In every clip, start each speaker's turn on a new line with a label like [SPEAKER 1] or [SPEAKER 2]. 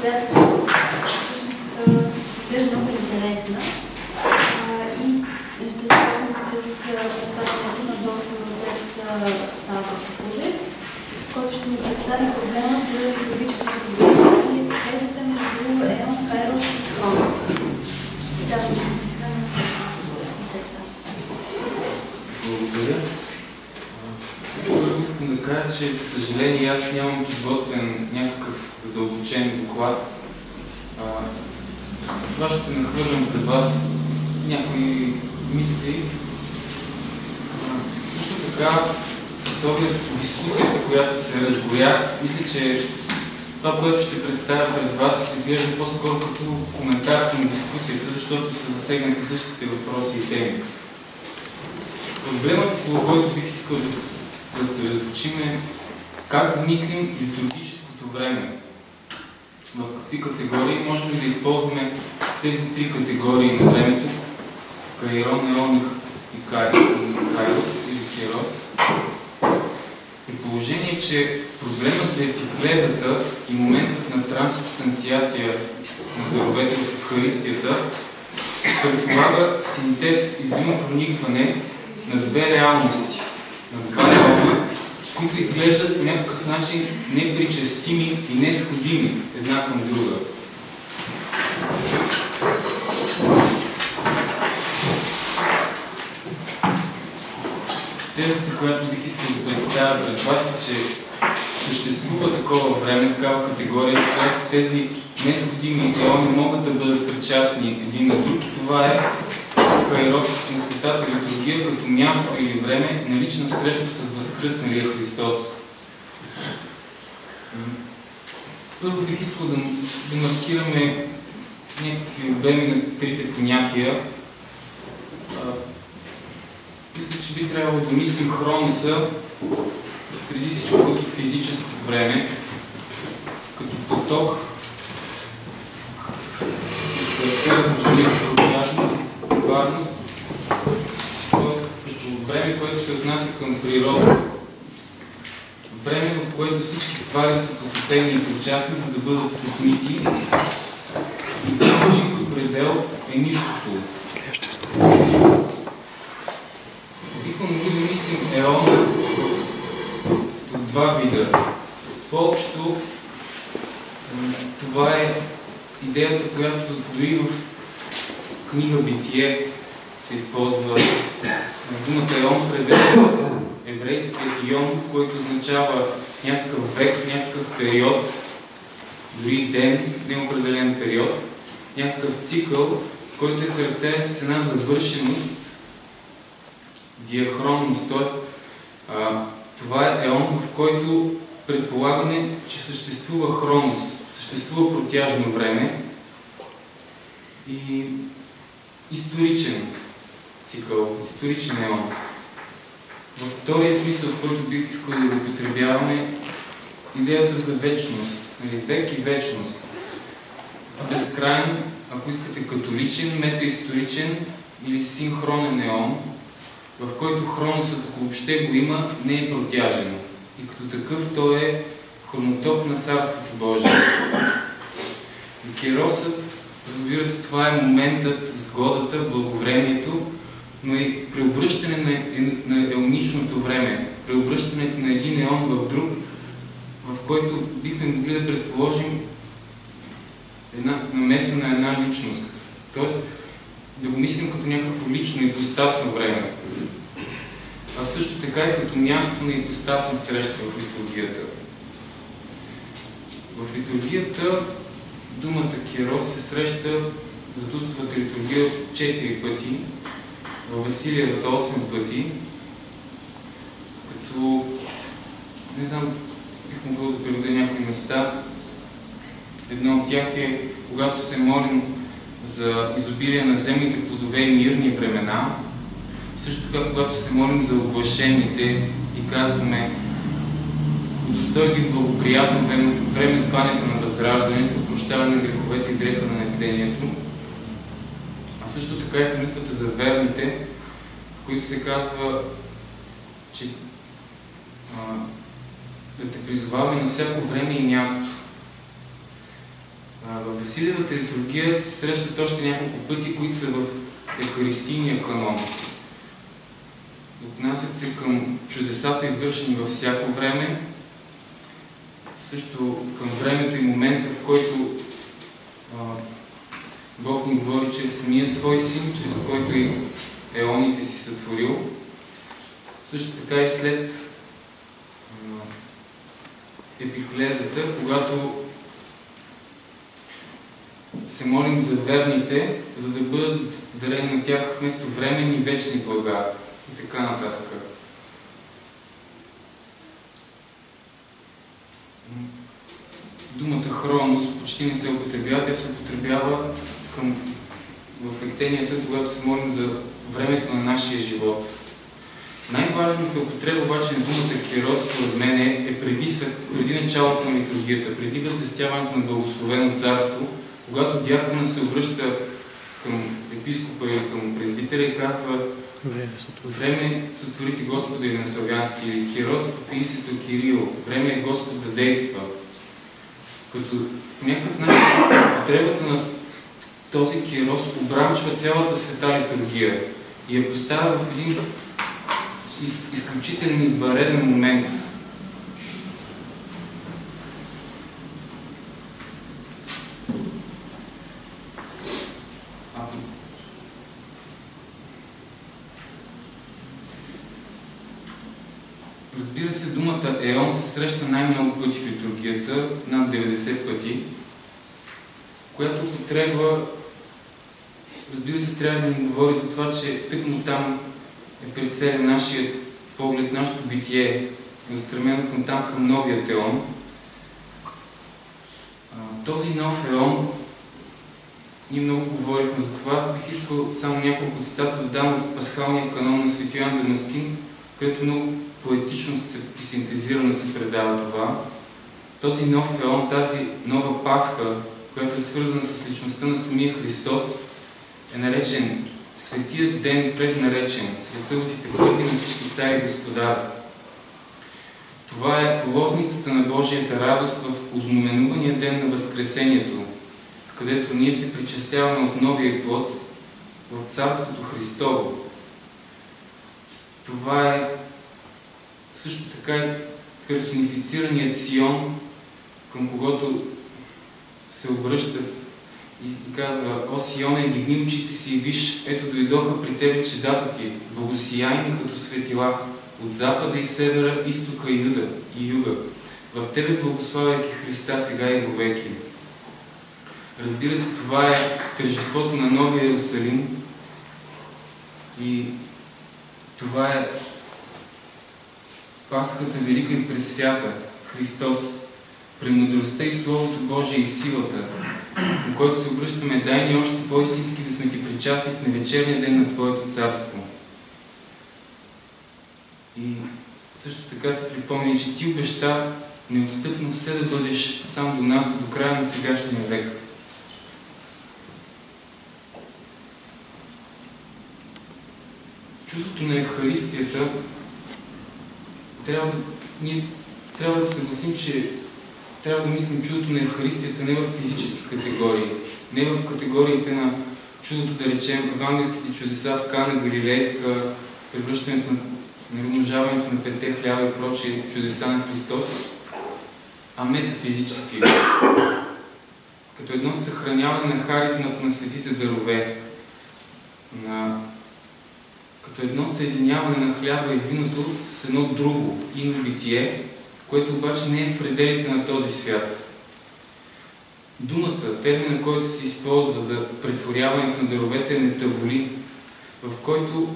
[SPEAKER 1] която всъщност изглежда много интересна. И ще започнем с представянето на доктор Отец Сава Кулев, който ще ни представи проблемът за педагогическото образование и тезата между Еон, Кайрос и Хронос. Да,
[SPEAKER 2] благодаря. Първо искам да кажа, че за съжаление аз нямам подготвен някакъв задълбочен доклад. Това ще нахвърлям пред вас някои мисли. Също така, с оглед дискусията, която се разгоря, мисля, че това, което ще представя пред вас, изглежда по-скоро като коментар към дискусията, защото са засегнати същите въпроси и теми. Проблемът, по който бих искал да се съсредоточим е как да мислим литургическото време. В какви категории можем да използваме тези три категории на времето: Кайрон, Еон и Кайрос или Керос. При положение, че проблемът за епиклезата и моментът на трансубстанциация на даровете в Евхаристията предполага синтез и взаимопроникване на две реалности, на два реални, които изглеждат по някакъв начин непричастими и несходими една към друга. Тезата, която бих искал да представя пред вас е, че съществува такова време, такава категория, в която тези несходими еони могат да бъдат причастни един на друг. Това е Кайрос на Светата литургия като място или време на лична среща с възкръсналия Христос. Първо бих искал да маркираме някакви обеми на трите понятия. Мисля, че би трябвало да мислим хроноса преди всичко като физическо време, като поток, с характерна варност, т.е. като време, което се отнася към природа. Време, в което всички твари са посветени и причастни, за да бъдат отмити, и чийто предел е нищото. Бихме могли да мислим еона от два вида. По-общо това е идеята, която дори в книга Битие се използва думата еон, преведена еврейският йом, който означава някакъв век, някакъв период, дори ден, неопределен период, някакъв цикъл, който е характерен с една завършеност, диахронност, т.е. това е еон, в който предполагаме, че съществува хронос, съществува протяжно време и историчен цикъл, историчен еон. Във втория смисъл, в който бих искал да го употребяваме, идеята за вечност, век и вечност. Безкрайен, ако искате, католичен, метаисторичен или синхронен еон, в който хроносът, ако въобще го има, не е протяжен. И като такъв той е хронотоп на Царството Божие. И Керосът, разбира се, това е моментът, сгодата, благовремието, но и преобръщане на еоничното време, преобръщането на един еон в друг, в който бихме могли да предположим една намеса на една личност. Тоест, да го мислим като някакво лично ипостасно време. А също така и като място на ипостасна среща в литургията. В литургията думата Керос се среща за Дустовата литургия 4 пъти, във Василията 8 пъти, като, не знам, бих могъл да преведа някои места. Едно от тях е, когато се молим за изобилие на земните плодове и мирни времена, също така, когато се молим за оглашените и казваме удостойно и благоприятно време с кланята на възраждането, прощаване на греховете и греха на нетлението, а също така и в молитвата за верните, в които се казва, че да те призоваваме на всяко време и място. В Василиевата литургия се срещат още няколко пъти, които са в евхаристийния канон. Отнасят се към чудесата, извършени във всяко време, също към времето и момента, в който Бог ни говори чрез самия свой син, чрез който и еоните си сътворил. Също така и след епиклезата, когато се молим за верните, за да бъдат дарени на тях вместо временни вечни блага и така нататък. Думата хронос почти не се употребява, тя се употребява в ектенията, когато се молим за времето на нашия живот. Най-важната употреба обаче на думата кирос, според мен, е преди началото на литургията, преди възвестяването на благословено царство, когато дякона се обръща към епископа или към презвителя и казва: време сътворите Господа или на славянски, или кирос, пописето Кирил, време е Господ да действа. Като по някакъв начин потребата на този кирос обрамчва цялата света литургия и я поставя в един изключителен извънреден момент. Разбира се, думата еон се среща най-много пъти в литургията, над 90 пъти, която употреба, разбира се, трябва да ни говори за това, че тъкмо там е прицелен нашия поглед, нашето битие, настремено към там, към новият еон. Този нов еон, ние много говорихме за това, аз бих искал само няколко цитата да дам от пасхалния канон на Свети Йоан Дамаскин, където много поетично и синтезирано се предава това. Този нов еон, тази нова Пасха, която е свързана с личността на самия Христос, е наречен Светият ден, преднаречен, сред съботите първи на всички цари и господа. Това е лозницата на Божията радост в ознаменувания ден на Възкресението, където ние се причастяваме от новия плод в Царството Христово. Това е също така и персонифицираният Сион, към когото се обръща и казва: о, Сионе, дигни очите си и виж, ето дойдоха при тебе чедата ти, благосияйни като светила, от запада и севера, изтока и юга. В тебе благославяйки Христа сега и вовеки. Разбира се, това е тържеството на Новия Иерусалим и това е Пасхата велика и пресвята, Христос, премудростта и Словото Божие и силата, към който се обръщаме: дай ни още по-истински да сме ти причастни в невечерния ден на Твоето царство. И също така се припомня, че ти обеща неотстъпно все да бъдеш сам до нас до края на сегашния век. Чудото на Евхаристията ние трябва да се съгласим, че трябва да мислим чудото на Евхаристията не в физически категории, не в категориите на чудото, да речем, евангелските чудеса в Кана Галилейска, превръщането на умножаването на 5 хляба и прочие чудеса на Христос, а метафизически, като едно съхраняване на харизмата на светите дарове, като едно съединяване на хляба и виното с едно друго ино битие, което обаче не е в пределите на този свят. Думата, термина, който се използва за претворяването на даровете, е метаволи, в който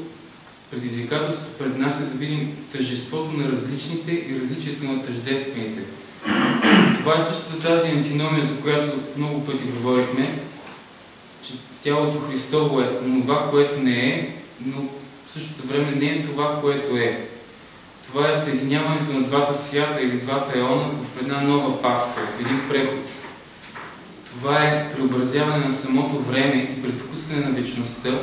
[SPEAKER 2] предизвикателството пред нас е да видим тъжеството на различните и различието на тъждествените. Това е същата тази антиномия, за която много пъти говорихме, че тялото Христово е това, което не е, но в същото време не е това, което е. Това е съединяването на двата свята или двата еона в една нова Пасха, в един преход. Това е преобразяване на самото време и предвкусване на вечността.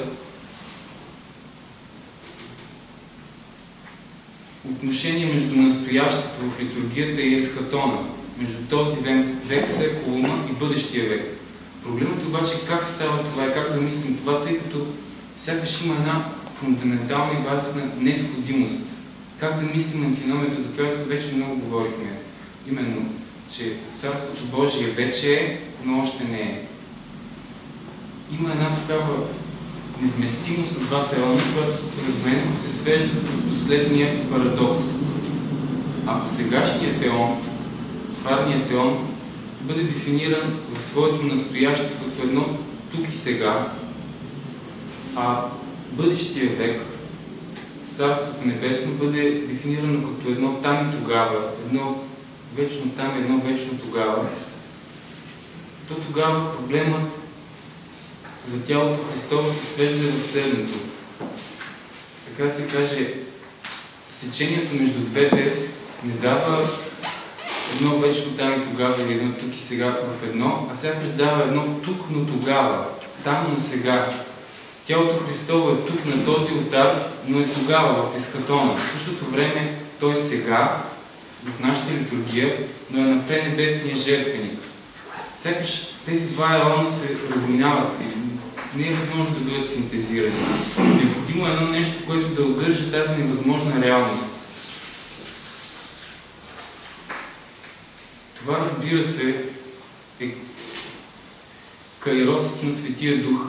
[SPEAKER 2] Отношение между настоящето в литургията и есхатона. между този век, секулума и бъдещия век. Проблемът обаче как става това и как да мислим това, тъй като сякаш има една фундаментална и базисна несходимост. Как да мислим антиномията, за която вече много говорихме. Именно, че Царството Божие вече е, но още не е. Има една такава невместимост от двата еона, която според мен се свежда до следния парадокс. Ако сегашният еон, тварният еон, бъде дефиниран в своето настояще като едно тук и сега, а бъдещия век, Царството Небесно, бъде дефинирано като едно там и тогава, едно вечно там, едно вечно тогава, то тогава проблемът за тялото Христово се свежда в следното. Така се каже, сечението между двете не дава едно вечно там и тогава или едно тук и сега в едно, а сякаш дава едно тук, но тогава, там, но сега. Тялото Христово е тук на този олтар, но е тогава в есхатона. В същото време той е сега, в нашата литургия, но е на пренебесния жертвеник. Сякаш тези два еона се разминават и не е възможно да бъдат синтезирани. Необходимо е едно нещо, което да удържа тази невъзможна реалност. Това, разбира се, е кайросът на Светия Дух,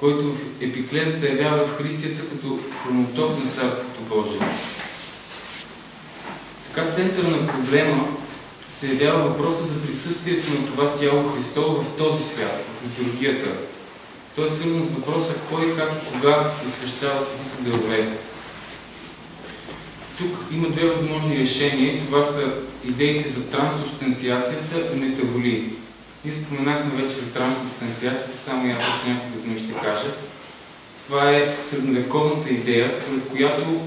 [SPEAKER 2] който в епиклезата явява в Христията като хронотоп на Царството Божие. Така център на проблема се явява въпроса за присъствието на това тяло Христово в този свят, в литургията. Той е свързан с въпроса кой, как и кога посвещава светите дарове. Тук има две възможни решения. Това са идеите за трансубстанциацията и метаволии. Ние споменахме вече за трансубстанциацията, само аз още няколко думи ще кажа. Това е средновековната идея, според която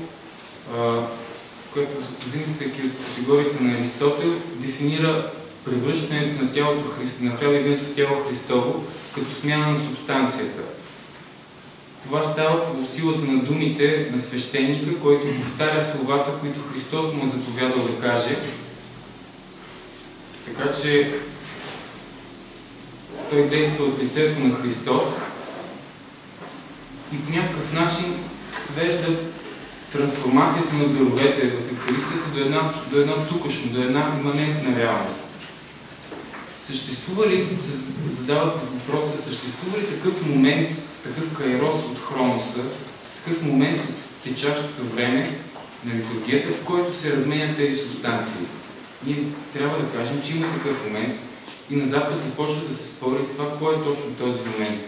[SPEAKER 2] взимайки от категориите на Аристотел, дефинира превръщането на тялото на хляба и виното в тяло Христово като смяна на субстанцията. Това става по силата на думите на свещеника, който повтаря словата, които Христос му е заповядал да каже. Така че той действа от лицето на Христос и по някакъв начин свежда трансформацията на даровете в Евхаристията до една тукашно, до една иманентна реалност. Съществува ли, задават се въпроса, съществува ли такъв момент, такъв кайрос от хроноса, такъв момент от течащото време на литургията, в който се разменят тези субстанции? Ние трябва да кажем, че има такъв момент и на Запад започва да се спори за това, кой е точно този момент.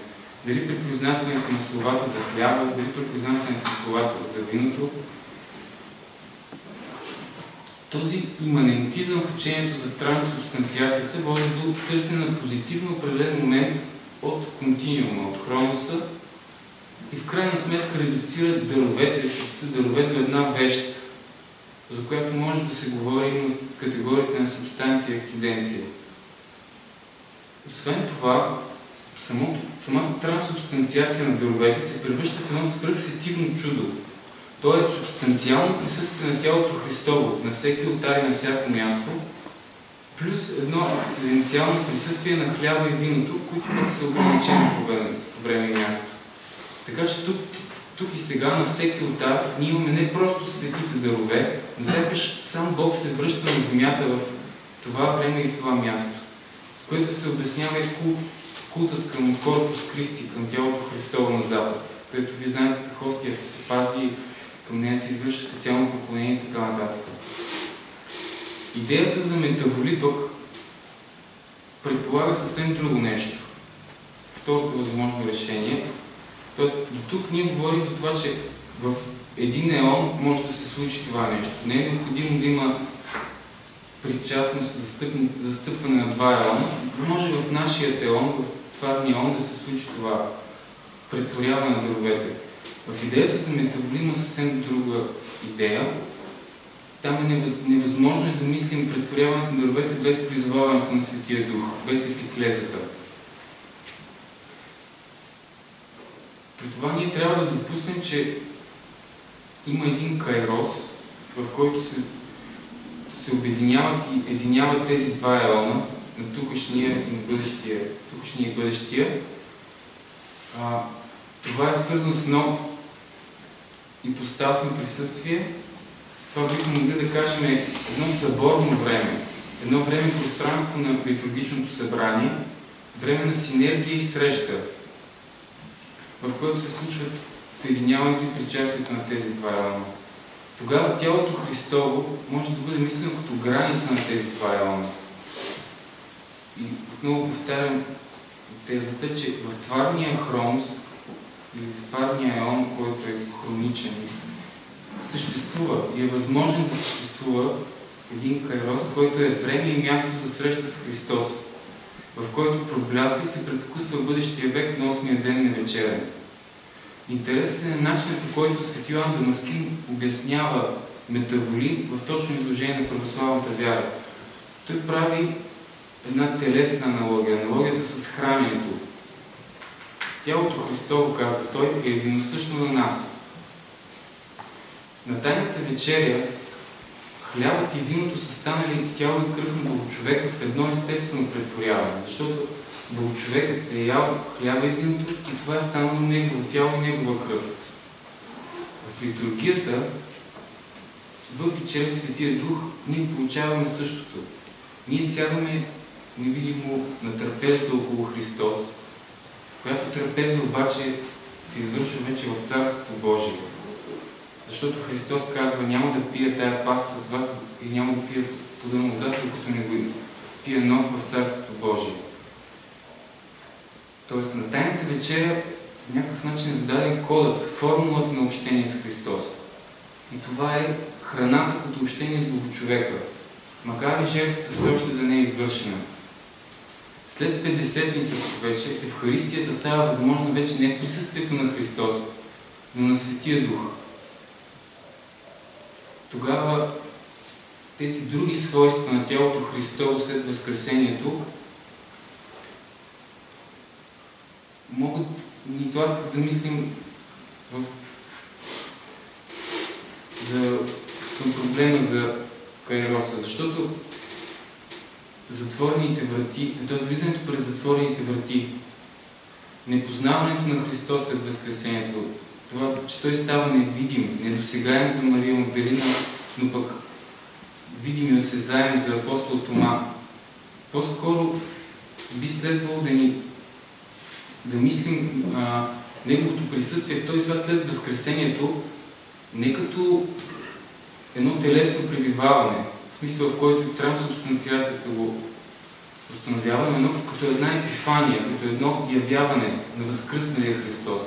[SPEAKER 2] Дали при произнасянето на словата за хляба, дали при произнасянето на словата за виното. Този иманентизъм в учението за трансубстанциацията води до търсене на позитивно определен момент от континиума, от хроноса и в крайна сметка редуцира даровете до една вещ, за която може да се говори в категориите на субстанция и акциденция. Освен това, самата трансубстанциация на даровете се превръща в едно свръхсетивно чудо. То е субстанциално присъствие на тялото Христово на всеки олтар и на всяко място, плюс едно акциденциално присъствие на хляба и виното, които пък са ограничени по време и място. Така че тук и сега на всеки олтар ние имаме не просто светите дарове, но сякаш сам Бог се връща на земята в това време и в това място, с което се обяснява и култът към Корпус Христи, към тялото Христово на Запад, където вие знаете как хостията се пази, към нея се извършва специално поклонение и така нататък. Идеята за метаволи пък предполага съвсем друго нещо. Второто възможно решение. Тоест, до тук ние говорим за това, че в един еон може да се случи това нещо. Не е необходимо да има причастност, застъпване на два еона. Може в нашия еон, в тварния еон да се случи това претворяване на даровете. В идеята за метаволи има съвсем друга идея. Там е невъзможно да мислим претворяването на даровете без призоваването на Светия Дух, без епиклезата. При това ние трябва да допуснем, че има един кайрос, в който се се обединяват и единяват тези два еона, на тукашния и бъдещия, това е свързано с едно ипостасно присъствие. Това бихме могли да кажем едно съборно време, едно време пространство на литургичното събрание, време на синергия и среща, в което се случват съединяването и причастието на тези два еона. Тогава тялото Христово може да бъде мислено като граница на тези два еона. И отново повтарям тезата, че в тварния хронос или в тварния еон, който е хроничен, съществува и е възможен да съществува един кайрос, който е време и място за среща с Христос, в който проблясва и се предвкусва бъдещия век на 8-я ден на вечеря. Интересен е начинът, по който свети Йоан Дамаскин обяснява метаволи в точно изложение на православната вяра. Той прави една телесна аналогия, аналогията с храненето. Тялото Христово, казва той, е единосъщно на нас. На тайната вечеря хлябът и виното са станали тяло и кръв на Богочовека в едно естествено претворяване, защото Богочовекът е ял хляба и виното и това е станало негово тяло и негова кръв. В литургията, в и чрез Светия Дух, ние получаваме същото. Ние сядаме невидимо на трапезата около Христос, която трапеза обаче се извършва вече в Царството Божие. Защото Христос казва: няма да пия тая паска с вас и няма да пия плода на лозата, докато не го пия нов в Царството Божие. Тоест на тайната вечеря по някакъв начин е зададен кодът, формулата на общение с Христос. И това е храната като общение с Богочовека, макар и жертвата все още да не е извършена. След Петдесетницата вече Евхаристията става възможна вече не в присъствието на Христос, но на Светия Дух. Тогава тези други свойства на тялото Христово след Възкресението могат ни тласкат да мислим към проблема за кайроса, защото затворените врати, т.е. влизането през затворените врати, непознаването на Христос след Възкресението, това, че Той става невидим, недосегаем за Мария Магдалина, но пък видим и осезаем за апостол Тома. По-скоро би следвало да мислим Неговото присъствие в този свят след Възкресението не като едно телесно пребиваване, в смисъл, в който трансубстанциацията го установява, но като една епифания, като едно явяване на възкръсналия Христос.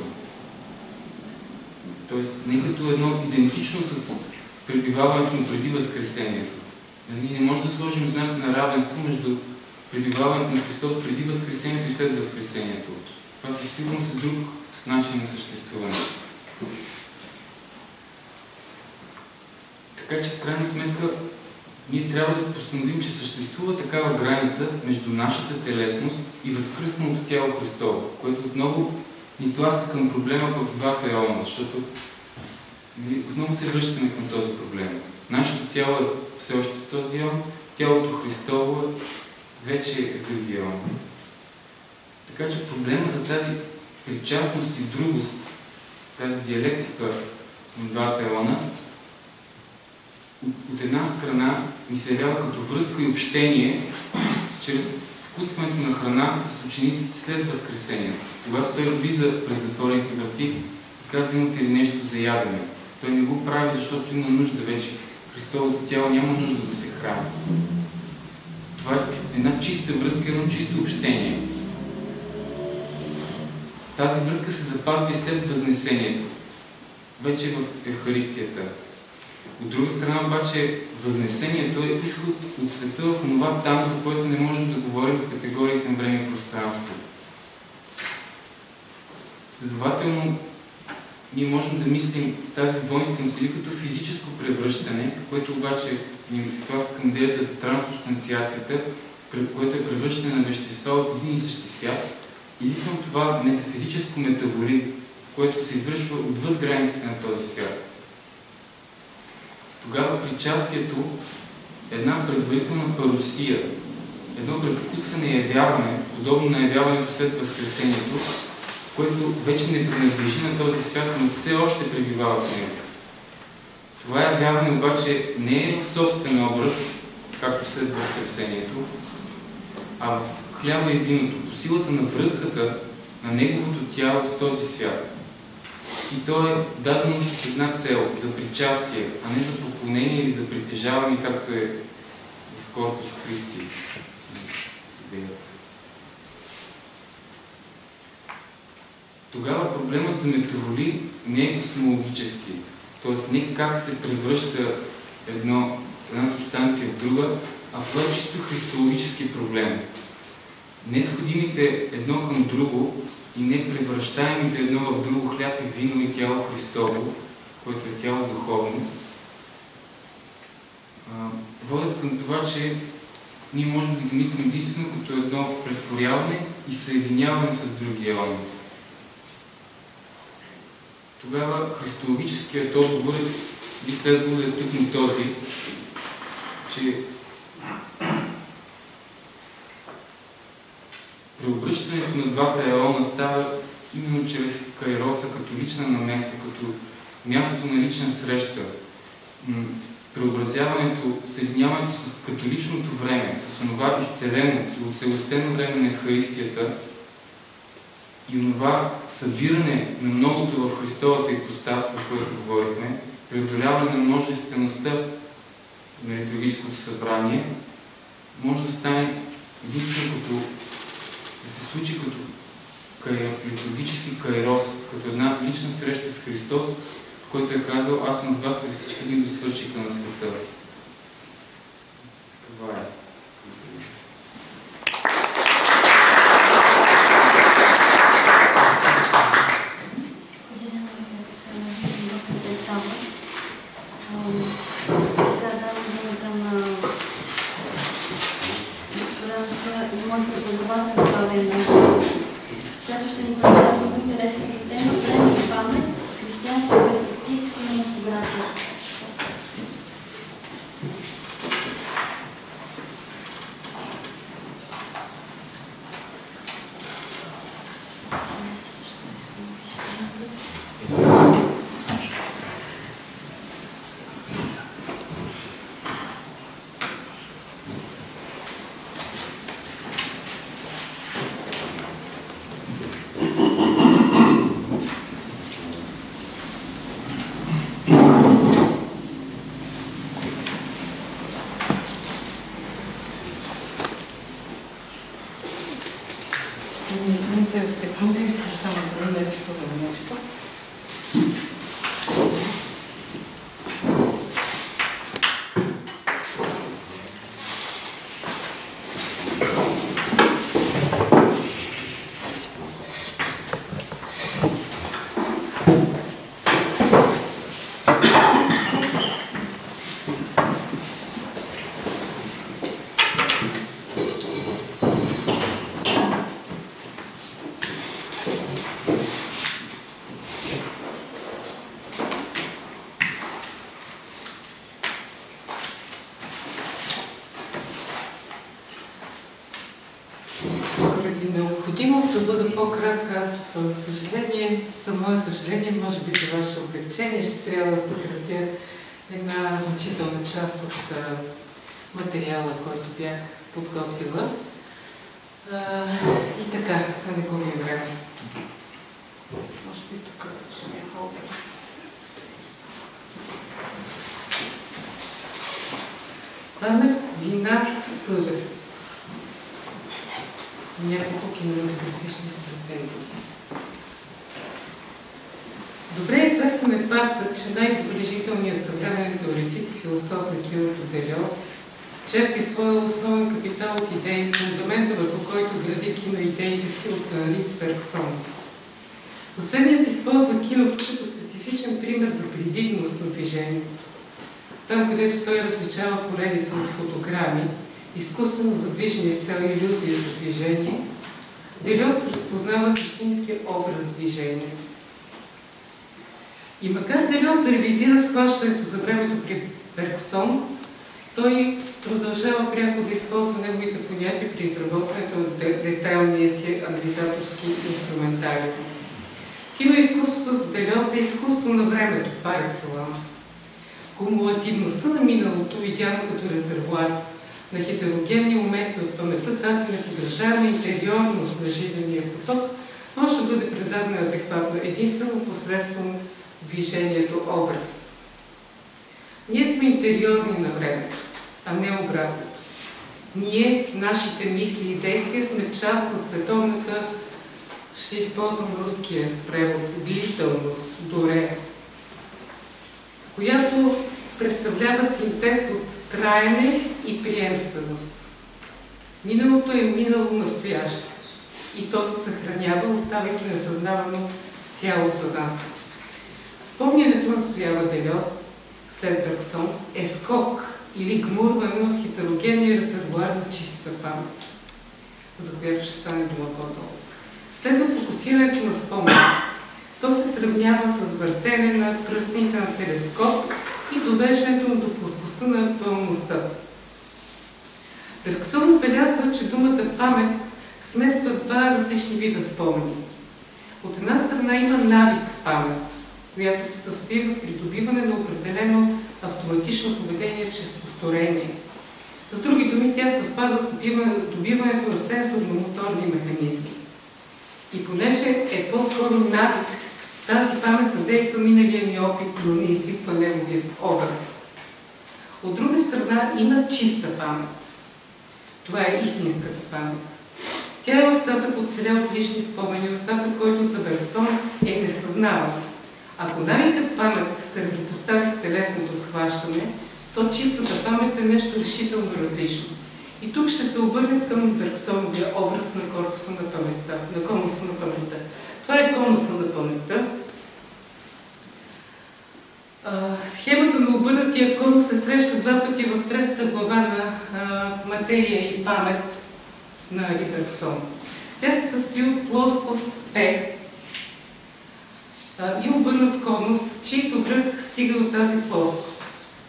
[SPEAKER 2] Тоест, не като едно идентично с пребиваването му преди Възкресението. Ние не можем да сложим знак на равенство между пребиваването на Христос преди Възкресението и след Възкресението. Това със сигурност е друг начин на съществуване. Така че, в крайна сметка, ние трябва да постановим, че съществува такава граница между нашата телесност и възкръсналото тяло Христово, което отново ни тласка към проблема пък с двата еона, защото отново се връщаме към този проблем. Нашето тяло е все още в този еон, тялото Христово вече е в други еон. Така че проблема за тази причастност и другост, тази диалектика на двата еона, от една страна ни се явява като връзка и общение чрез вкусването на храна с учениците след Възкресението. Когато той влиза през затворените врати и казва: имате ли нещо за ядене? Той не го прави, защото има нужда вече. Христовото тяло няма нужда да се храни. Това е една чиста връзка, едно чисто общение. Тази връзка се запазва и след Възнесението, вече в Евхаристията. От друга страна обаче, Възнесението е изход от света в онова там, за което не можем да говорим с категориите на време и пространство. Следователно, ние можем да мислим тази воинственост или като физическо превръщане, което обаче ни тласка към идеята за трансубстанциацията, което е превръщане на вещества от един и същи свят, или към това метафизическо метаволи, което се извършва отвъд границите на този свят. Тогава причастието една предварителна парусия, едно предвкусване и явяване, подобно на явяването след Възкресението, което вече не принадлежи на този свят, но все още пребивава в него. Това явяване обаче не е в собствен образ, както след Възкресението, а в хляба и виното, по силата на връзката на неговото тяло с този свят. И то е дадено с една цел – за причастие, а не за поклонение или за притежаване, както е в Корпус Христи. Тогава проблемът за метаволи не е космологически, т.е. не как се превръща една субстанция в друга, а това е чисто христологически проблем. Несходимите едно към друго и непревръщаемите едно в друго хляб и вино и тяло Христово, което е тяло духовно, водят към това, че ние можем да ги мислим единствено като едно претворяване и съединяване с други иони. Тогава христологическият отговор би следвало да е тъкмо този, че преобръщането на двата еона става именно чрез кайроса, като лична намеса, като място на лична среща. Преобразяването, съединяването с католичното време, с онова изцелено и оцелостено време на Евхаристията и онова събиране на многото в Христовата ипостас, за което говорихме, преодоляване на множествеността на литургийското събрание, може да стане единствено като да се случи като литургически кайрос, като една лична среща с Христос, който е казал: аз съм с вас през всички дни до свършика на света. Това е.
[SPEAKER 1] Сега давам думата на докторанта и моята преподавател Славия Ненкова, която ще ни представя много интересната тема време и памет, християнска перспектива и кинематография.
[SPEAKER 3] Секунди, ще само да не рисувам нещо. Необходимост да бъда по-кратка, за мое съжаление, може би за ваше облегчение, ще трябва да съкратя една значителна част от материала, който бях подготвила. И така, да не губим време. Може би тук ще ми е по-добре. Памет, вина, съвест. Няколко кинематографични стратегии. Добре известен е фактът, че най-забележителният съвременен теоретик и философ на киното Делиос черпи своя основен капитал от идеи, фундамента, върху който гради киноидеите си от Анри Бергсон. Последният използва киното като специфичен пример за привидност на движението. Там, където той различава поредица от фотограми, изкуствено задвижени с цел илюзия за движение, Делиос разпознава същинския образ движение. И макар Делиос да ревизира схващането за времето при Бергсон, Той продължава пряко да използва неговите понятия при изработването на детайлния си анализаторски инструментаризъм. Киноизкуството за Дельоз е изкуство на времето, par excellence. Кумулативността на миналото, видяно като резервуар на хетерогенни моменти от паметта, тази неподражаема интериорност на жизнения поток, може да бъде предадена адекватно единствено посредством движението образ. Ние сме интериорни на времето, а не обратното. Ние, нашите мисли и действия сме част от световната, ще използвам руския превод, длителност, доре, която представлява синтез от траене и приемственост. Миналото е минало настояще и то се съхранява, оставайки несъзнавано цяло за нас. Спомнянето, настоява Дельоз, след Бергсон, е скок или гмурване от хетерогенния резервуар на чистата памет, за която ще стане дума по-долу. Следва фокусирането на спомен. То се сравнява с въртене на пръстените на телескоп и довеждането му до плоскостта на актуалността. Бергсон отбелязва, че думата памет смесва два различни вида спомени. От една страна има навик памет, която се състои в придобиване на определено автоматично поведение чрез повторение. С други думи, тя съвпада с добиването на сенсорно-моторни механизми. И понеже е по-скоро навик, тази памет задейства миналия ни опит, но не извиква неговият образ. От друга страна има чиста памет. Това е истинската памет. Тя е остатък от целя от лични спомени, остатък, който за Бергсон е несъзнаван. Ако навикът памет се предпостави с телесното схващане, то чистата памет е нещо решително различно. И тук ще се обърнем към Бергсоновия образ на корпуса на паметта, на конуса на паметта. Това е конуса на паметта. Схемата на обърнатия конус се среща два пъти в третата глава на Материя и памет на Бергсон. Тя се състои от плоскост П и обърнат конус, чийто връх стига до тази плоскост.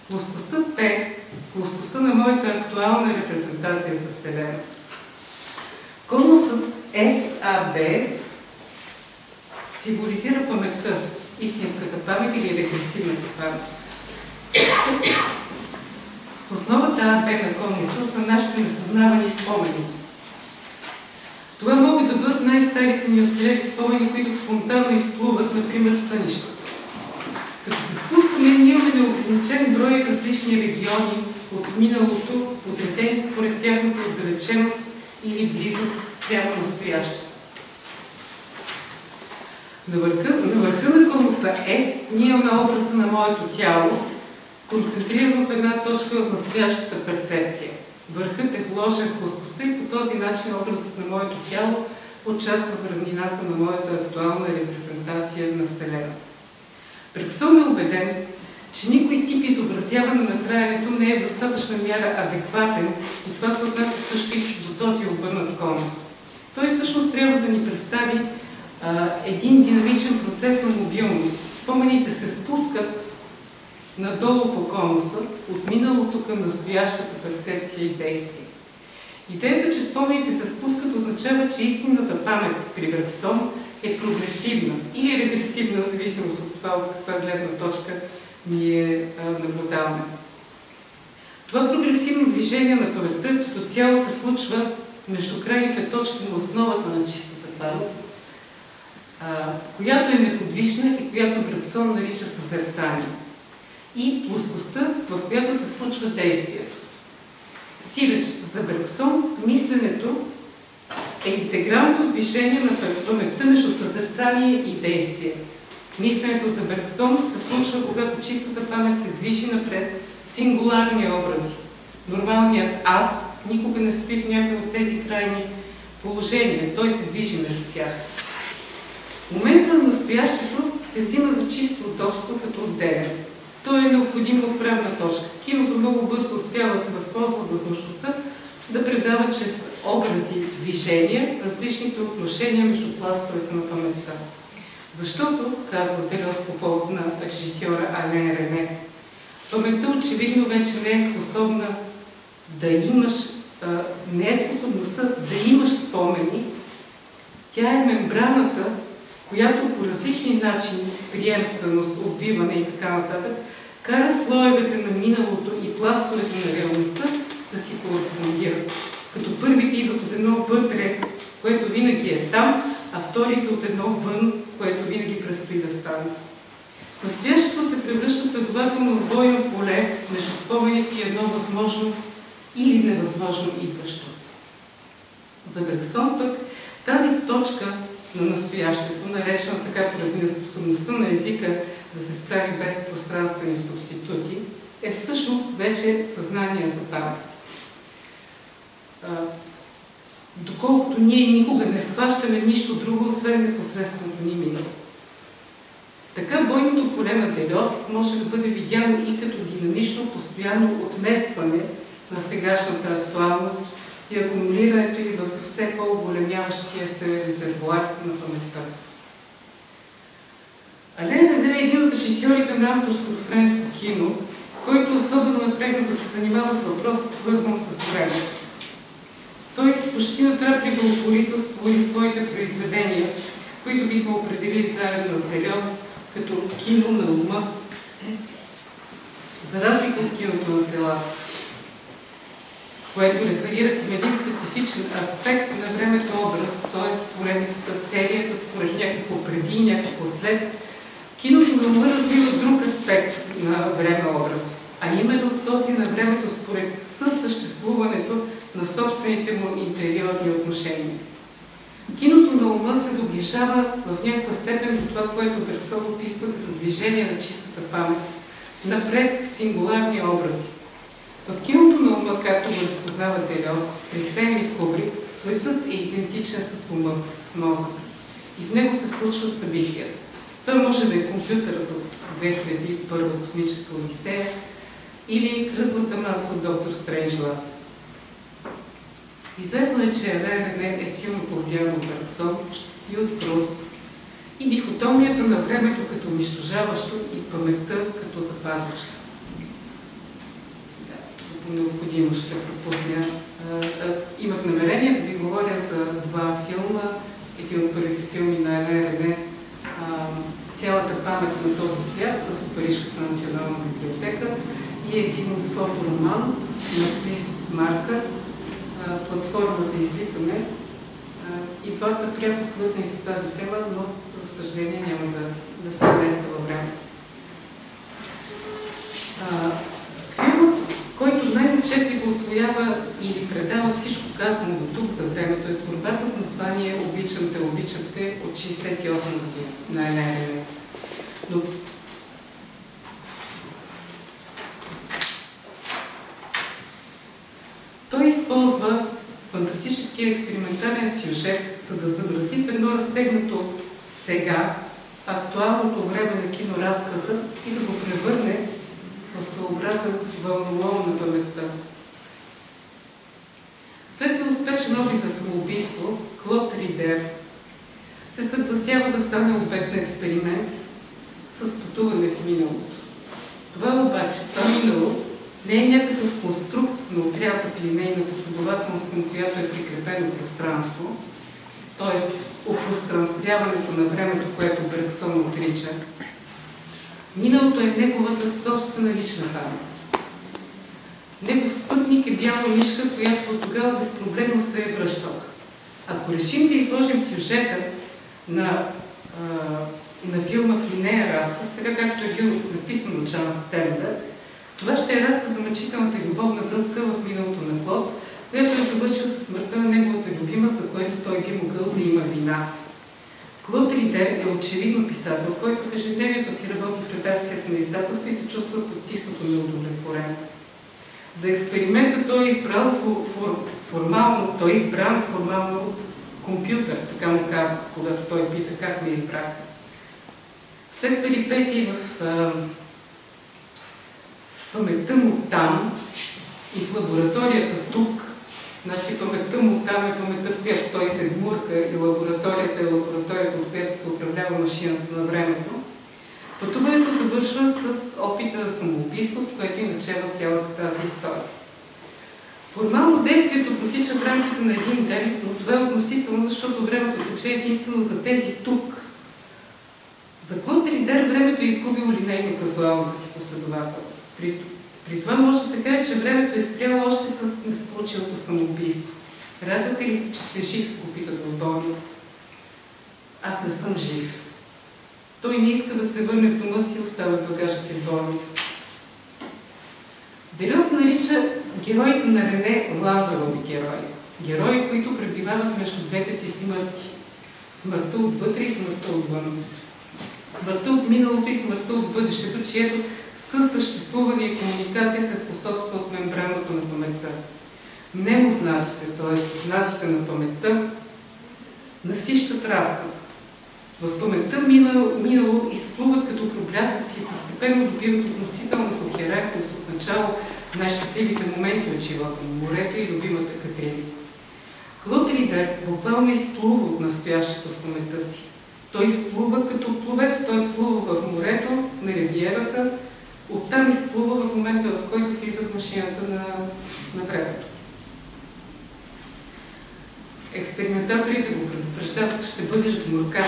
[SPEAKER 3] Плоскостта П, плоскостта на моята актуална репрезентация за Вселена. Конусът САБ символизира паметта, истинската памет или регресивната памет. В основата АБ на конуса са нашите несъзнавани спомени. Това могат да бъдат най-старите ни оцелели спомени, които спонтанно изплуват, например сънищата. Като се спускаме, ние имаме неограничен брой различни региони от миналото, подредени според тяхната отдалеченост или близост спрямо настоящето. На върха на конуса С ние имаме образа на моето тяло, концентрирано в една точка в настоящата перцепция. Върхът е вложен в плоскостта и по този начин образът на моето тяло участва в равнината на моята актуална репрезентация на Вселената. Бергсон е убеден, че никой тип изобразяване на траенето не е в достатъчна мяра адекватен и това се отнася също и до този обърнат конус. Той всъщност трябва да ни представи един динамичен процес на мобилност. Спомените се спускат надолу по конуса, от миналото към настоящата перцепция и действие. Идеята, че спомените се спускат, означава, че истинната памет при Бергсон е прогресивна или регресивна, в зависимост от това, от каква гледна точка ние наблюдаваме. Това прогресивно движение на паметта като цяло се случва между крайните точки на основата на чистата памет, която е неподвижна и която Бергсон нарича съзерцание, и плоскостта, в която се случва действието. Сиреч за Бергсон мисленето е интегралното движение на паметта между съзерцание и действие. Мисленето за Бергсон се случва, когато чистата памет се движи напред сингуларни образи. Нормалният аз никога не стои в някои от тези крайни положения. Той се движи между тях. В момента на настоящето се взима за чисто удобство като отделен. То е необходима отправна точка. Киното много бързо успява да се възползва от възможността да предава чрез образи, движения, различните отношения между пластовете на паметта. Защото, казва Дельоз по повод на режисьора Ален Рене, Паметта очевидно вече не е способна да имаш, не е способността да имаш спомени. Тя е мембраната, която по различни начини, приемственост, обвиване и така нататък, кара слоевете на миналото и пластовете на реалността да си кореспондират. Като първите идват от едно вътре, което винаги е там, а вторите от едно вън, което винаги предстои да стане. Настоящето се превръща следователно в бойно поле между спомените и едно възможно или невъзможно идващо. За Бергсон пък тази точка на настоящето, наречена така поради неспособността на езика да се справи без пространствени субститути, е всъщност вече съзнание за памет. Доколкото ние никога не схващаме нищо друго, освен непосредственото ни минало. Така бойното поле на Делиоз може да бъде видяно и като динамично, постоянно отместване на сегашната актуалност и акумулирането ѝ в все по-големяващия се резервоар на паметта. Ален Рене е един от режисьорите на авторското френско кино, който особено напрегнато се занимава с въпроса, свързан с времето. Той с почти натраплива упоритост твори своите произведения, които бихме определили заедно с Делиоз като кино на ума, за разлика от киното на телата, което реферира към един специфичен аспект на времето образ, т.е. поредицата, серията според някакво преди, някакво след. Киното на ума развива друг аспект на време-образ, а именно този на времето според съсъществуването на собствените му интериорни отношения. Киното на ума се доближава в някаква степен до това, което Бергсон описва като движение на чистата памет, напред в сингуларни образи. В киното на ума, както го разпознава Делиоз, при Стенли Кубрик, светът е идентичен с ума, с мозъка. И в него се случват събитията. Той може да е компютърът от 2001 космическа Одисея или кръглата маса от Доктор Стрейнджлав. Известно е, че Ален Рене е силно повлиян от Бергсон и от Пруст и дихотомията на времето като унищожаващо и паметта като запазваща. По необходимо ще пропусня. Имах намерение да ви говоря за два филма. Един от първите филми на Ален Рене, цялата памет на този свят, за Парижката национална библиотека, и един фотороман на Крис Маркър, платформа за излитане. И двата пряко свързани с тази тема, но за съжаление няма да се вмества във времето. Филмът, който най-отчетливо усвоява или предава всичко казано до тук за времето, е творбата с название "Обичам те, обичам те" от 1968 година на Ален Рене. Но той използва фантастическия експериментален сюжет, за да замрази в едно разтегнато сега актуалното време на киноразказа и да го превърне в съобразен вълнолом на паметта. След неуспешен опит за самоубийство, Клод Ридер се съгласява да стане обект на експеримент с пътуване в миналото. Това обаче, това минало, не е някакъв конструкт на отрязък линейна последователност, към която е прикрепено пространство, т.е. опространствяването на времето, което Бергсон отрича. Миналото е неговата собствена лична памет. Негов спътник е бяла мишка, която от тогава безпроблемно се е връщала. Ако решим да изложим сюжета на филма в линеен разказ, така както е бил написан от Джан Стенберг, това ще е разказ за мъчителната любовна връзка в миналото на Клод, която е завършила със смъртта на неговата любима, за което той би могъл да има вина. Клод Ридер е очевидно писател, който в ежедневието си работи в редакцията на издателство и се чувства потиснато неудовлетворен. За експеримента той е избран формално от компютър, така му казва, когато той пита как ме избрах. След перипетии в паметта му там и в лабораторията тук, значи паметта му там е паметта, в която той се гмурка, и лабораторията е лабораторията, от която се управлява машината на времето, Пътуването завършва с опита за самоубийство, с което и начава цялата тази история. Формално действието протича в рамките на един ден, но това е относително, защото времето тече единствено за тези тук. За Клод Ридер времето е изгубило линейно-казуалната си последователност. При това може да се каже, че времето е спряло още с несполучилото самоубийство. Радвате ли се, че сте жив, го питат в болница? Аз не съм жив. Той не иска да се върне в дома си и оставя багажа си в болница. Делиоз нарича героите на Рене Лазарови герои. Герои, които пребивават между двете си смърти. Смъртта отвътре и смъртта отвън. Смъртта от миналото и смъртта от бъдещето, чието съсъществуване и комуникация се способства от мембраната на паметта. Мнемознаците, т.е. знаците на паметта, насищат разказа. В паметта минало изплуват като проблясъци и постепенно добиват относителна кохерентност от начало най-щастливите моменти от живота на морето и любимата Катрин. Клод Ридер буквално изплува от настоящето в паметта си. Той изплува като пловец, той плува в морето, на ривиерата, оттам изплува в момента, в който влиза в машината на времето. Експериментаторите го предупреждават, ще бъдеш гмуркач.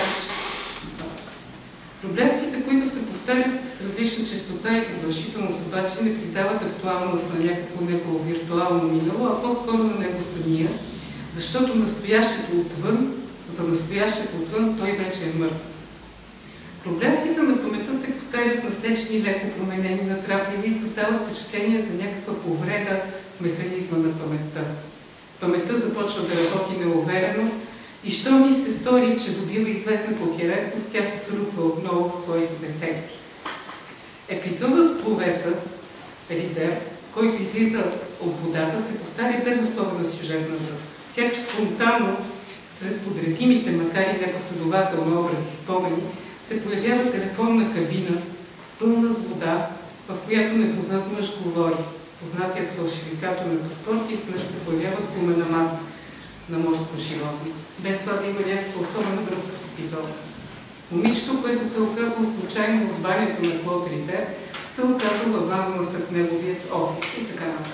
[SPEAKER 3] Проблестите, които се повтарят с различна честота и продължителност, обаче не придават актуалност на някакво негово виртуално минало, а по-скоро на него самия, защото настоящето отвън, за настоящето отвън, той вече е мъртв. Проблестите на паметта се повтарят насечни, леко променени, натрапливи и създават впечатление за някаква повреда в механизма на паметта. Паметта започва да работи неуверено и що ми се стори, че добива известна кохерентност, тя се срутва отново в своите дефекти. Епизода с пловеца, Ридер, който излиза от водата, се повтаря без особена сюжетна връзка. Сякаш спонтанно, сред подредимите, макар и непоследователни образи и спомени, се появява телефонна кабина, пълна с вода, в която непознат мъж говори. Познатият фалшификатор на паспорт и смъж се появява с гумена маска на морско животно, без това да има някаква особена връзка с епизода. Момичето, което се оказало случайно в банята на Клод Ридер, се оказало във ванна след неговият офис и така нататък.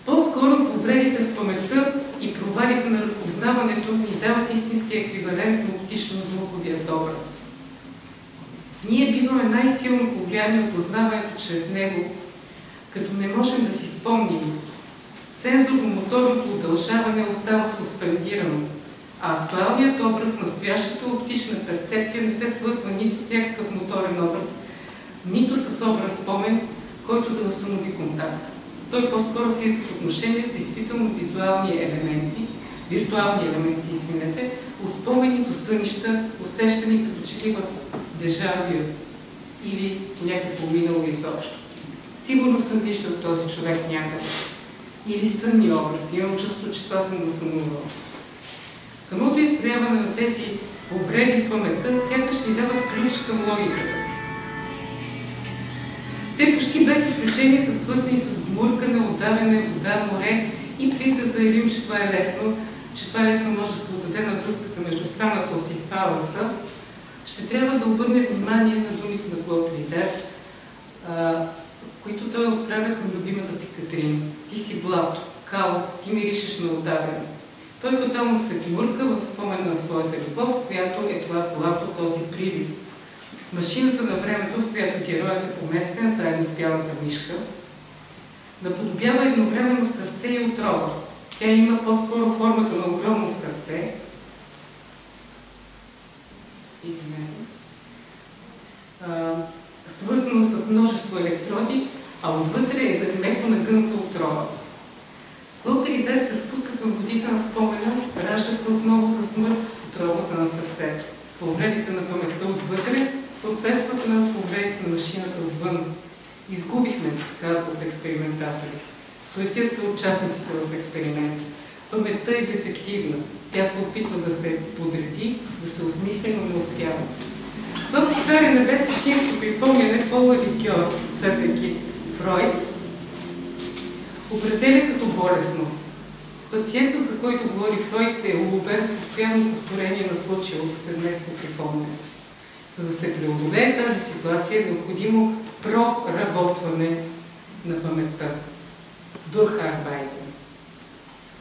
[SPEAKER 3] По-скоро повредите в паметта и провалите на разпознаването ни дават истински еквивалент на оптично-звуковият образ. Ние биваме най-силно повлияни от познаването чрез него, като не можем да си спомним. Сензорно-моторното удължаване остава суспендирано, а актуалният образ, настоящата оптична перцепция не се свързва нито с някакъв моторен образ, нито с образ спомен, който да възстанови контакта. Той по-скоро влиза в отношение с действително визуални елементи, виртуални елементи, извинете, успомени до сънища, усещани като че ли в дежавю или някакво минало изобщо. Сигурно съм виждал този човек някъде. Или сънни образи. Имам чувство, че това съм го сънувала. Самото изброяване на тези повреди в паметта сякаш ни дават ключ към логиката си. Те почти без изключение са свързани с гмуркане, отдаване, вода, море и преди да заявим, че това е лесно, може да се отдаде на връзката между странната си и фаласа, ще трябва да обърне внимание на думите на Клод Ридер, които той отправя към любимата си Катрин. Ти си блато, кал, ти миришеш на отдаване. Той фатално се гмурка в спомен на своята любов, която е това блато, този прилив. Машината на времето, в която героят е поместен заедно с бялата мишка, наподобява едновременно сърце и отрова. Тя има по-скоро формата на огромно сърце, свързано с множество електроди, а отвътре е леко нагъната отрова. Клод Ридер се спуска към водите на спомена, ражда се отново за смърт в отровата на сърцето. Повредите на паметта отвътре съответстват на повредите на машината отвън. Изгубихме, казват експериментатори. Суетят се участниците в експеримента. Паметта е дефективна. Тя се опитва да се подреди, да се осмисли, но не успява. Това повтаряне без истинско припомняне Пола Рикьор, следвайки Фройд, определя като болесно. Пациентът, за който говори Фройд, е уловен в постоянно повторение на случилото се днесно припомняне. За да се преодолее тази ситуация е необходимо проработване на паметта. Durcharbeiten.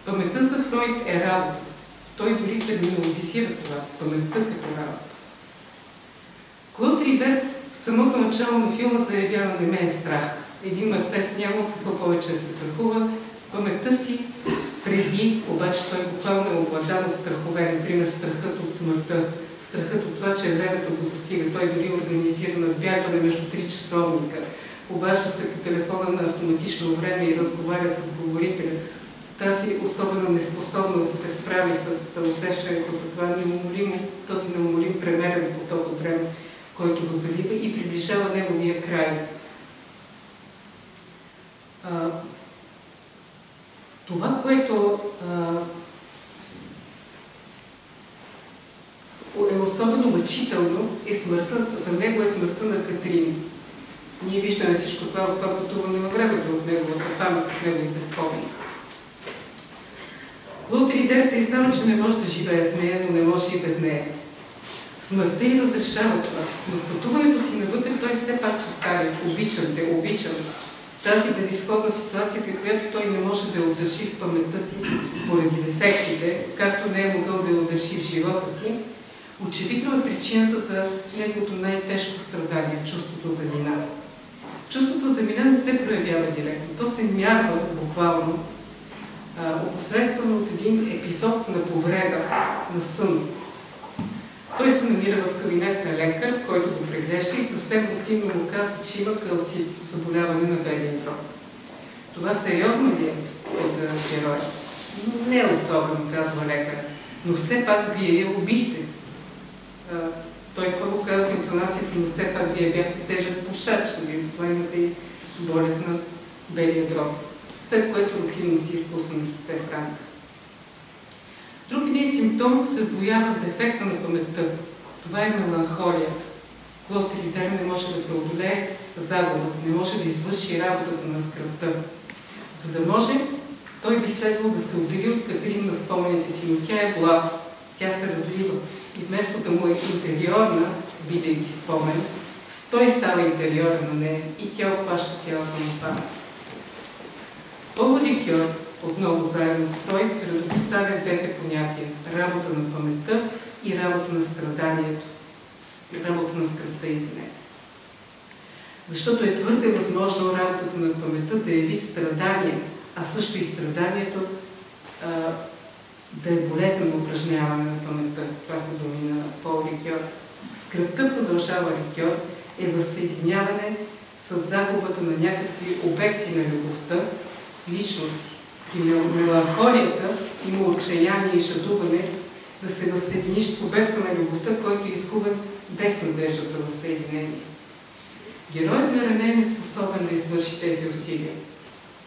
[SPEAKER 3] Паметта за Фройд е работа. Той дори терминологизира това. Паметта като работа. Клод Ридер в самото начало на филма заявява: не ме е страх. Един мъртвец няма какво повече да се страхува. Паметта си преди, обаче той буквално е обладан от страхове. Например, страхът от смъртта, страхът от това, че времето го застига. Той дори организира надбягване между 3 часовника. Обажда се по телефона на автоматично време и разговаря с говорителя. Тази особена неспособност да се справи с усещането за това този неумолим премерен поток от време, който го залива и приближава неговия край. Това, което е особено мъчително, за него е смъртта на Катрин. Ние виждаме всичко това в това пътуване във времето, в неговата памет, в неговите спомени. Клод Ридер признава, че не може да живее с нея, но не може и без нея. Смъртта й разрешава това, но в пътуването си навътре той все пак повтаря: обичам. Тази безизходна ситуация, при която той не може да я удържи в паметта си поради дефектите, както не е могъл да я удържи в живота си, очевидно е причината за неговото най-тежко страдание – чувството за вина. Чувството за вина не се проявява директно. То се мярва буквално, опосредствено от един епизод на повреда, на сън. Той се намира в кабинет на лекар, който го преглежда и съвсем рутинно му казва, че има калцит, заболяване на белия дроб. Това сериозно ли е от героя? Не е особено, казва лекар, но все пак вие я убихте. Той какво го казва с интонацията, но все пак вие бяхте тежък пушач, затова имате и болест на белия дроб. След което рутинно си изпусна на сете в ранка. Друг един симптом се сдвоява с дефекта на паметта. Това е меланхолията. Клод Ридер не може да преодолее загубата, не може да извърши работата на скръбта. За да може, той би следвал да се отдели от Катрин на спомените си, но тя е блага, тя се разлива. И вместо да му е интериорна, бидейки спомен, той става интериорен на нея и тя обхваща цялата му памет. Пол Рикьор, отново заедно с Фройд, равнопоставя двете понятия – работа на паметта и работа на страданието. Работа на скръбта, извинете. Защото е твърде възможно работата на паметта да е вид страдание, а също и страданието да е болезнено упражняване на паметта. Това са думи на Пол Рикьор. Скръбта, продължава Рикьор, е възсъединяване с загубата на някакви обекти на любовта, личности. При меланхолията има отчаяние и жадуване да се възсъединиш с обекта на любовта, който е изгубен без надежда за възсъединение. Героят на Рене е неспособен да извърши тези усилия.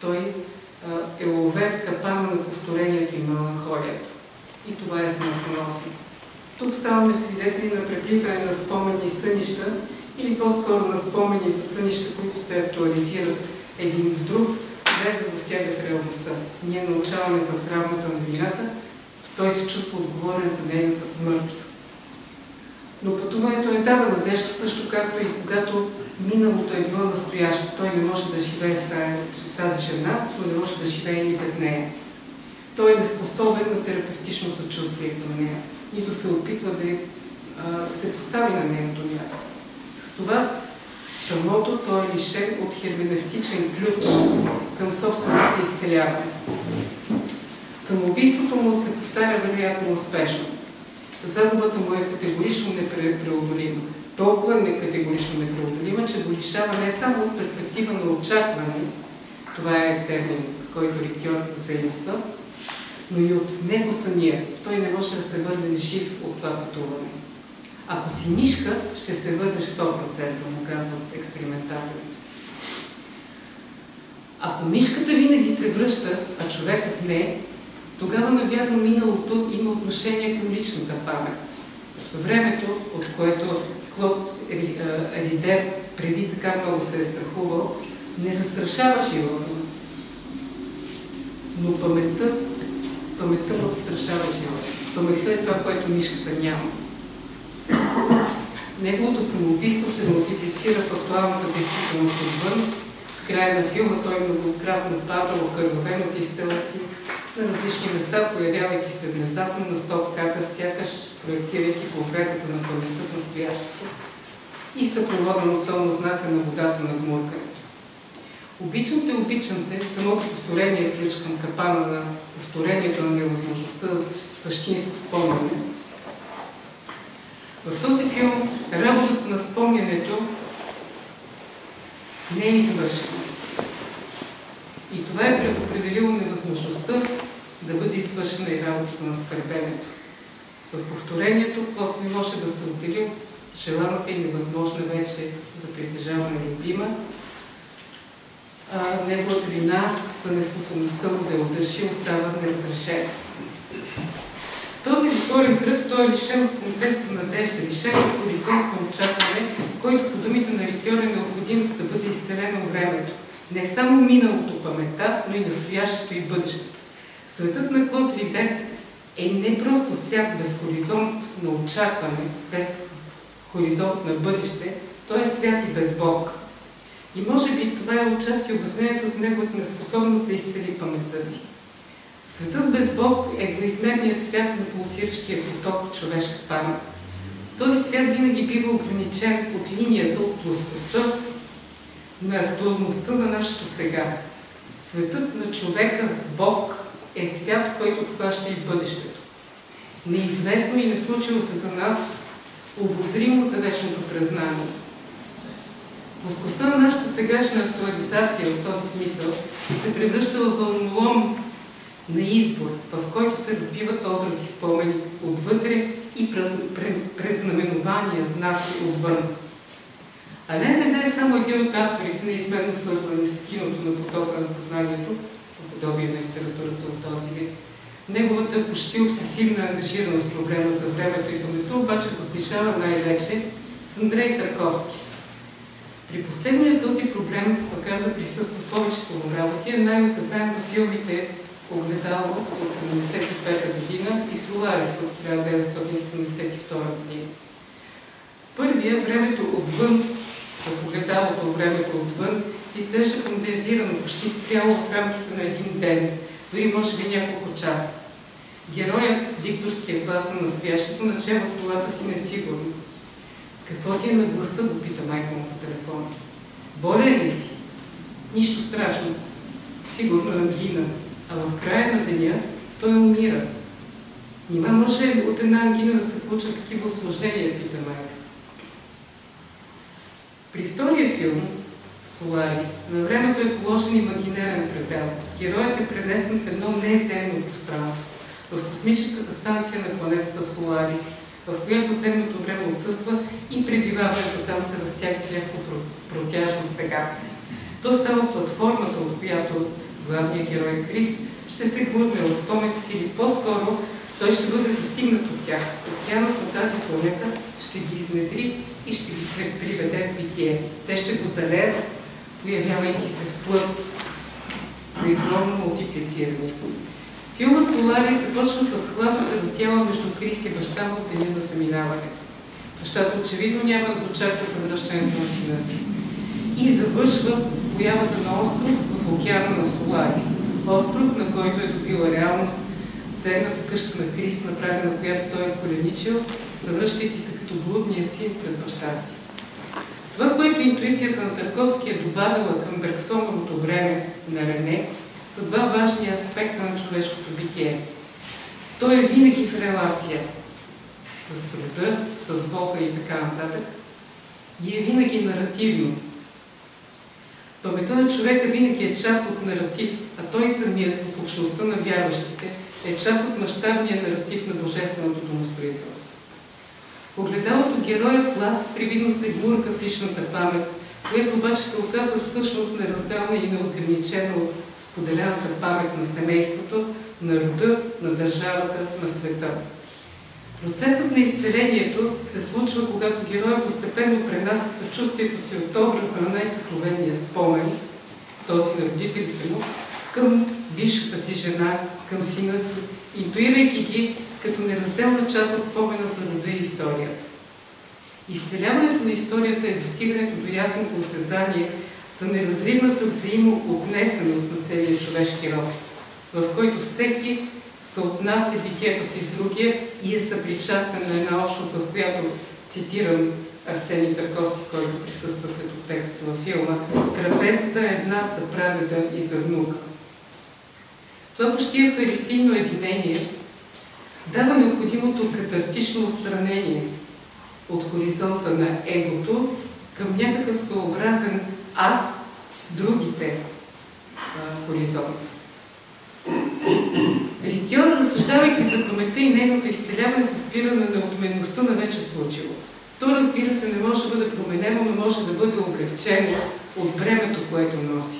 [SPEAKER 3] Той е уловен в капана на повторението и меланхолията. И това е смъртоносно. Тук ставаме свидетели на преплитане на спомени и сънища, или по-скоро на спомени за сънища, които се актуализират един в друг, без да досягат реалността. Ние научаваме за травмата на вината, той се чувства отговорен за нейната смърт. Но пътуването е дава надежда, също както и когато миналото е било настояще. Той не може да живее с тази жена, но не може да живее и без нея. Той е неспособен на терапевтично съчувствие към нея, нито се опитва да се постави на нейното място. С това самото той е лишен от херменевтичен ключ към собственото си изцеляване. Самоубийството му се повтаря вероятно успешно. Загубата му е категорично непреодолима. Толкова категорично непреодолима, че го лишава не само от перспектива на очакване, това е термин, който Рикьор заимства, но и от него самия. Той не може да се върне жив от това пътуване. Ако си мишка, ще се върнеш 100%, му казват експериментаторите. Ако мишката винаги се връща, а човекът не, тогава навярно миналото има отношение към личната памет. Времето, от което Клод Ридер преди така много се е страхувал, не застрашава живота. Но паметта му застрашава живота. Паметта е това, което мишката няма. Неговото самоубийство се мултиплицира в актуалната действителност отвън. В края на филма той многократно пада, окървавен от изстрела си на различни места, появявайки се внезапно на стоп-кадър, сякаш проектирайки повредата на паметта в настоящето и съпроводен от само знака на водата на гмуркането. Обичам те, самото повторение е ключ към капана на повторението на невъзможността за същинско спомняне. В този филм работата на спомнянето не е извършена. И това е предопределило невъзможността да бъде извършена и работата на скърбенето. В повторението Клод не може да се отдели от желаната и невъзможна вече за притежаване любима, неговата вина за неспособността му да я удържи остава неразрешена. В този затворен кръг той е лишен от контекст за надежда, лишен от хоризонт на очакване, който по думите на Рикьор е необходим, за да бъде изцелено времето. Не само миналото паметта, но и настоящето и бъдещето. Светът на Клод Ридер е не просто свят без хоризонт на очакване, без хоризонт на бъдеще, той е свят и без Бог. И може би това е отчасти обяснението за неговата неспособност да изцели паметта си. Светът без Бог е двоизмерният свят на пулсиращия поток човешка памет. Този свят винаги бива ограничен от линията, от плоскостта на актуалността на нашето сега. Светът на човека с Бог е свят, който обхваща и бъдещето. Неизвестно и не случило се за нас, обозримо за вечното признание. Плоскостта на нашата сегашна актуализация в този смисъл се превръща в вълнолом на избор, в който се разбиват образи спомени отвътре и презнаменования знаци отвън. Ален Рене е само един от авторите, неизменно свързвани с киното на потока на съзнанието, по подобие на литературата от този вид. Неговата почти обсесивна ангажираност с проблема за времето и паметта обаче подпишава най-вече с Андрей Тарковски. При последния този проблем, макар да присъства в повечето му работи, е най-осезаем във филмите Огледало от 1975 година и Соларис от 1972 година. Първия, времето отвън, в Огледалото времето отвън, изглежда кондензирано, почти спряло в рамките на един ден, дори може би няколко часа. Героят, дикторския глас на настоящето, начева с главата си несигурно. Какво ти е на гласа, го пита майка му по телефона. Болен ли си? Нищо страшно. Сигурно ангина. А в края на деня той умира. Нима може от една ангина да се получат такива осложнения, пита майка. При втория филм, Соларис, на времето е положен имагинерен предел. Героят е пренесен в едно неземно пространство, в космическата станция на планетата Соларис, в която земното време отсъства и пребиваването там се разтяга в някакво протяжно сега. То става платформата, от която главният герой Крис ще се гмурне в спомените си, или по-скоро той ще бъде застигнат от тях. Океанът на тази планета ще ги изнедри и ще ги приведе в битие. Те ще го залеят, появявайки се в плът, произволно мултиплициране. Филмът Соларис започва с хладната раздяла между Крис и баща му в деня на заминаване. Бащата очевидно няма да дочака за връщането на сина си. И завършва с появата на остров в океана на Соларис. Остров, на който е добила реалност седната къща на Крис, на прага на която той е коленичил, завръщайки се като блудния син пред баща си. Това, което интуицията на Тарковски е добавила към Бергсоновото време на Рене, са два важни аспекта на човешкото битие. Той е винаги в релация с рода, с Бога и така нататък, и е винаги наративно. Паметта на човека винаги е част от наратив, а той самият в общността на вярващите е част от мащабния наратив на божественото домостроителство. В Огледалото героят глас привидно се гмурка в личната памет, което обаче се оказва всъщност неразделна и неограничена от споделената памет на семейството, на рода, на държавата, на света. Процесът на изцелението се случва, когато героят постепенно пренася съчувствието си от образа на най-съкровения спомен, този на родителите му, към бившата си жена, към сина си, интуирайки ги като неразделна част от спомена за рода и историята. Изцеляването на историята е достигането до ясното осезание за неразривната взаимоотнесеност на целия човешки род, в който всеки съотнася битието си с другия и е съпричастен на една общност, в която, цитирам Арсений Тарковски, който присъства като текст във филма, трапезата е една за прадеда и за внука. Това почти евхаристийно единение дава необходимото катартично отстранение от хоризонта на егото към някакъв своеобразен аз с другите хоризонти. Рикьор, разсъждавайки за паметта и нейното изцеляване, се спира на неотменността на вече случило. То, разбира се, не може да бъде променено, но може да бъде облегчено от времето, което носи.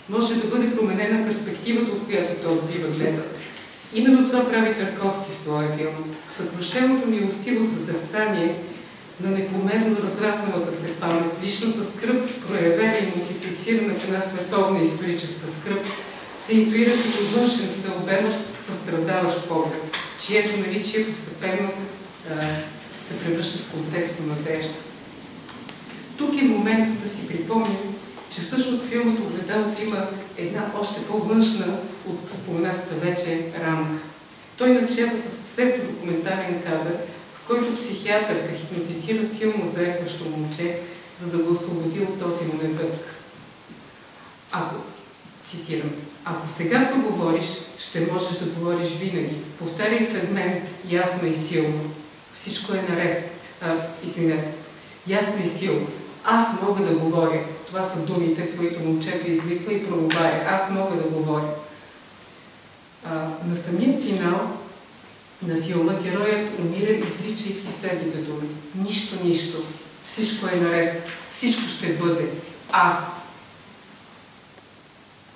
[SPEAKER 3] Може да бъде променена перспективата, от която той бива гледан. Именно това прави Тарковски в своя филм. Съкрушеното милостиво съзерцание на непомерно разрасналата се памет, личната скръб, проявена и мултиплицирана в една световна историческа скръб, се интуира като външен, всеобемащ, състрадаващ поглед, чието наличие постепенно се превръща в контекст на надежда. Тук е моментът да си припомним, че всъщност филмът Огледалото има една още по-външна от споменатата вече рамка. Той начава с псевдодокументален кадър, в който психиатърка хипнотизира силно заекващо момче, за да го освободи от този му небътк. Цитирам, ако сега проговориш, ще можеш да говориш винаги. Повтаряй след мен ясно и силно. Всичко е наред. Ясно и силно. Аз мога да говоря. Това са думите, които момчето извиква и проговаря. Аз мога да говоря. На самия финал на филма героят умира, изричайки следните думи. Нищо. Всичко е наред. Всичко ще бъде.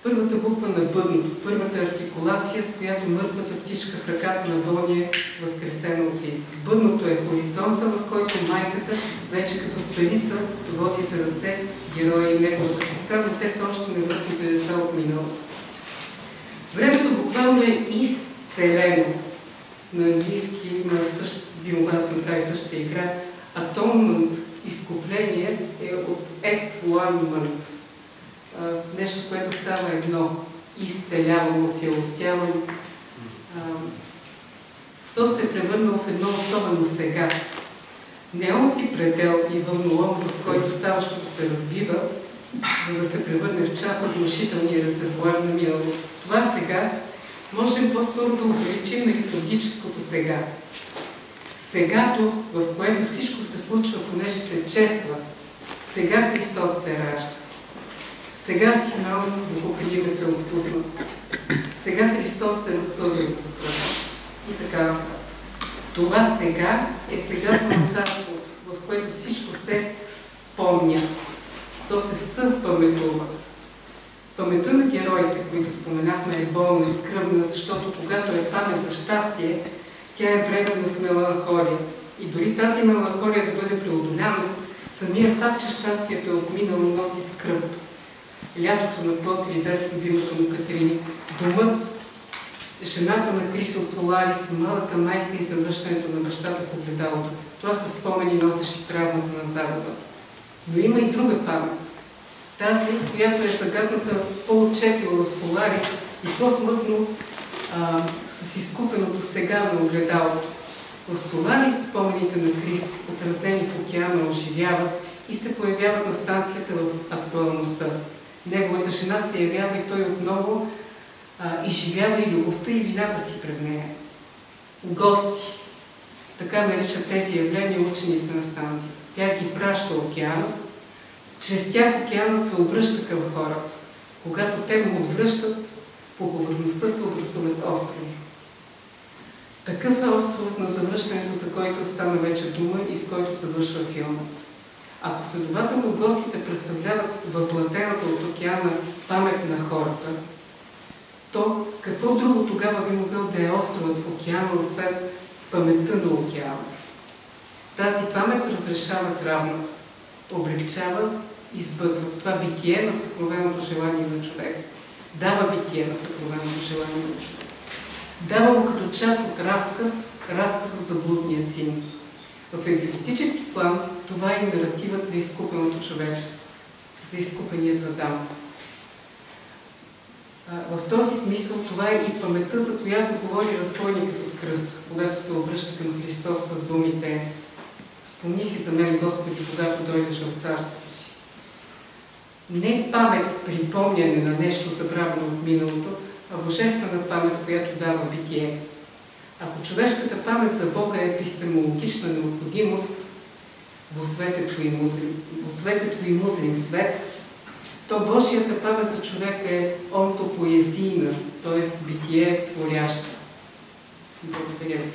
[SPEAKER 3] Първата буква на бъдното, първата артикулация, с която мъртвата птичка в ръката на болния възкресена от лик. Бъдното е хоризонта, в който майката, вече като спелица, води за ръце героя и неговата сестра, но те са още невръстните деца от миналото. Времето буквално е изцелено. На английски би могла да се направи същата игра. Atonement, изкупление е от at one month. Нещо, което става едно, изцелявано, целостявано. То се е превърнало в едно особено сега. Не онзи предел и вълнолом, в който ставащото се разбива, за да се превърне в част от внушителния резервоар на миналото. Това сега можем по-скоро да увеличим на литургическото сега. Сегато, в което всичко се случва, понеже се чества. Сега Христос се ражда. Сега сигнал Богоприеме се отпусна. Сега Христос се разпълни от съкръв. И така, това сега е сегашно царство, в което всичко се спомня. То се съпаметува. Паметта на героите, които споменахме, е болна и скръбна, защото когато е памет за щастие, тя е бременна с меланхолия. И дори тази меланхолия да бъде преодоляна, самият факт, че щастието е отминало, носи скръб. Лятото на Клод Ридес, любимото му Катерини, домът, жената на Крис от Соларис, малата майка и завръщането на бащата в Огледалото. Това са спомени, носещи травмата на загуба. Но има и друга памет. Тази, която е загадната по-отчетливо в Соларис и по-смътно с изкупеното сега на Огледалото. В Соларис спомените на Крис, отразени в океана, оживяват и се появяват на станцията в актуалността. Неговата жена се явява и той отново изживява и любовта и вината си пред нея. Гости, така наричат тези явления учените на станция. Тя ги праща океана, чрез тях океанът се обръща към хората. Когато те му отвръщат, по повърхността се образуват острови. Такъв е островът на завръщането, за който остана вече дума и с който завършва филма. Ако следователно гостите представляват въплътената от океана памет на хората, то какво друго тогава би могъл да е островът в океана, освен паметта на океана? Тази памет разрешава травмата, облегчава и сбъдва това битие на съкровеното желание на човек. Дава битие на съкровеното желание на човек. Дава го като част от разказа за блудния син. В екзегетически план това е наративът на изкупеното човечество, за изкупеният Адам. В този смисъл това е и паметта, за която говори разбойникът от кръста, когато се обръща към Христос с думите: спомни си за мен, Господи, когато дойдеш в царството си. Не памет, припомняне на нещо забравено от миналото, а божествена памет, която дава битие. Ако човешката памет за Бога е епистемологична необходимост в светето и музлин свет, то Божията памет за човека е онтопоезийна, т.е. битие творяща. Благодаря ви.